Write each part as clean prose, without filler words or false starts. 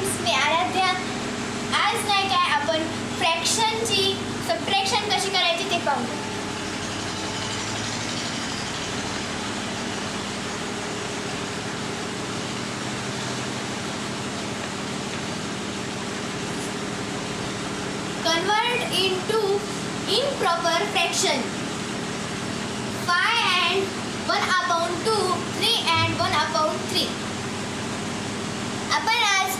Friends, मी आराध्या. आज नाही काय आपण फ्रॅक्शनची सबट्रॅक्शन कशी करायची ते पाहू. Convert into improper fraction. 5 and 1 upon 2, 3 and 1 upon 3. आपण आज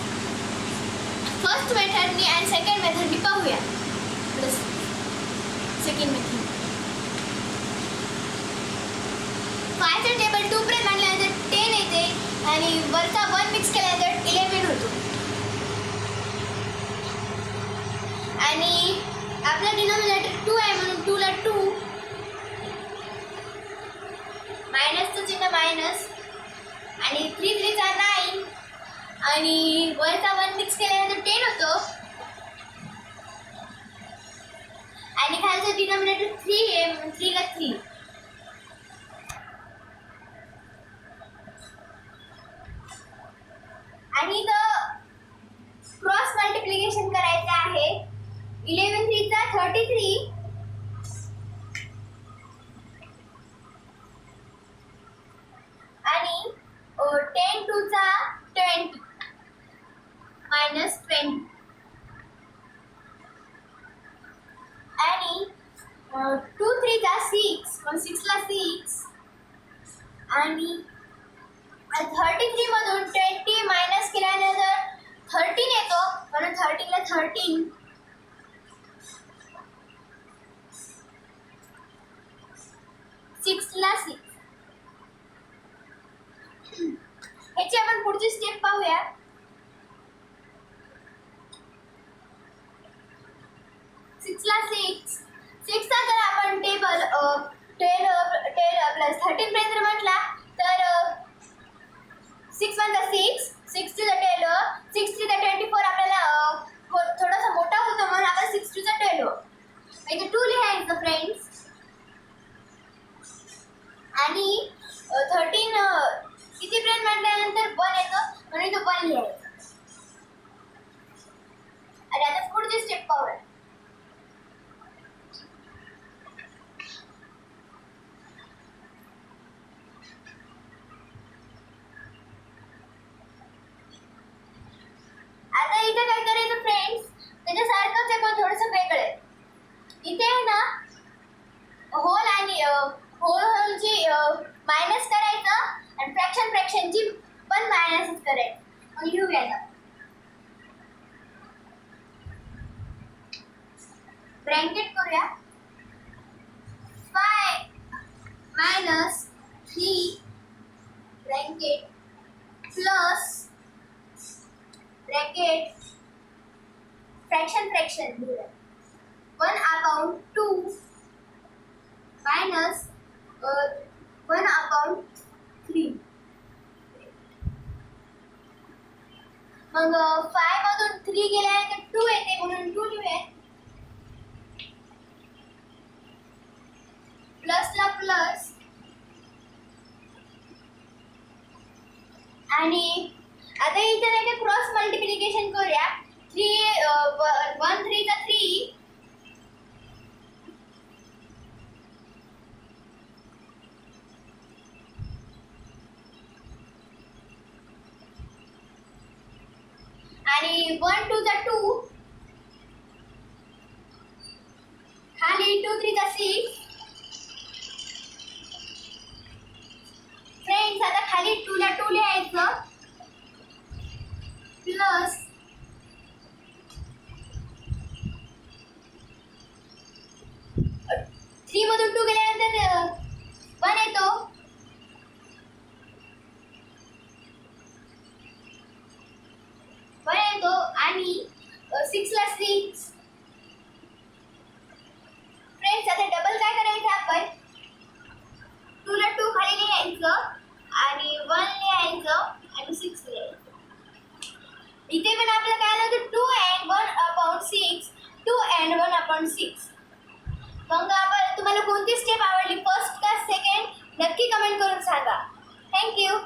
फर्स्ट मेथडनी आणि सेकंड मेथडनी पाहूया. सेकंड मेथड 5चं टेबल 2 पर्यंत आणल्यानंतर 10 येते आणि वरचा 1 मिक्स केल्यानंतर 11 होतो. आणि आपला डिनॉमिनेटर 2 आहे म्हणून 2 ला 2, मायनसचं चिन्ह मायनस आणि 3 3 चा 9 आणि वरचा 1 मिक्स केल्यानंतर 10 होतो आणि खालचं डिनॉमिनेटर 3 आहे म्हणून 3 ला 3. आणि क्रॉस मल्टिप्लिकेशन करायचं आहे. 11 3 चा 33 आणि 10 2 चा 20 मायनस 20 आणि 2 3 चा 6 मग 6 ला 6 आणि 33 मधून 20 मायनस केल्यानंतर 13 येतो म्हणून 13 ला 13 6 ला 6. ह्याची आपण पुढची स्टेप पाहूया. 6 ला 6 चा जर आपण टेबल 10 प्लस 13 पर्यंत म्हटला तर 6 1 चा 6, 6 3 चा 12, 6 3 चा 24 आपल्याला थोडासा मोठा होतो म्हणून आपण 6 2 चा 12 इथे 2 लिहायचं फ्रेंड्स. आणि 13 किती पर्यंत म्हटल्यानंतर 1 येतो म्हणून तो 1 लिहायचा. आणि आता पुढची स्टेप पाहूया. आता इथे काय करायचं फ्रेंड्स, त्याच्यासारखंच आहे पण थोडंसं वेगळं आहे. इथे आहे ना होल आणि होलची मायनस करायचं आणि फ्रॅक्शनची पण मायनसच करायचं. मग लिहूया आता. ब्रॅकेट करूया. 5 minus 3 bracket plus bracket fraction लिहूया. 1 अपॉन 2 मायनस 1 अपॉन 3. मग 5 मधून 3 गेल्यानंतर 2 येते म्हणून 2 लिहूया. प्लस ला प्लस आणि आता इथे नाही का क्रॉस मल्टिप्लिकेशन करूया. 1 3 चा 3 आणि 1 2 चा 2 खाली 2 3 चा 6. फ्रेंड्स आता खाली 2 ला 2 लिहायचं प्लस 3 मधून 2 गेल्यानंतर 1 येतो. आणि 6 ला 6. फ्रेंड्स आता डबल काय करायचं आपण 2 ला 2 खाली लिहायचं आणि 1 लिहायचं आणि 6 लिहायचं. इथे पण आपल्याला काय आलं होतं 2 and 1 upon 6, 2 and 1 upon 6. मग तुम्हाला कोणती स्टेप आवडली, फर्स्ट का सेकंड, नक्की कमेंट करून सांगा. थँक्यू.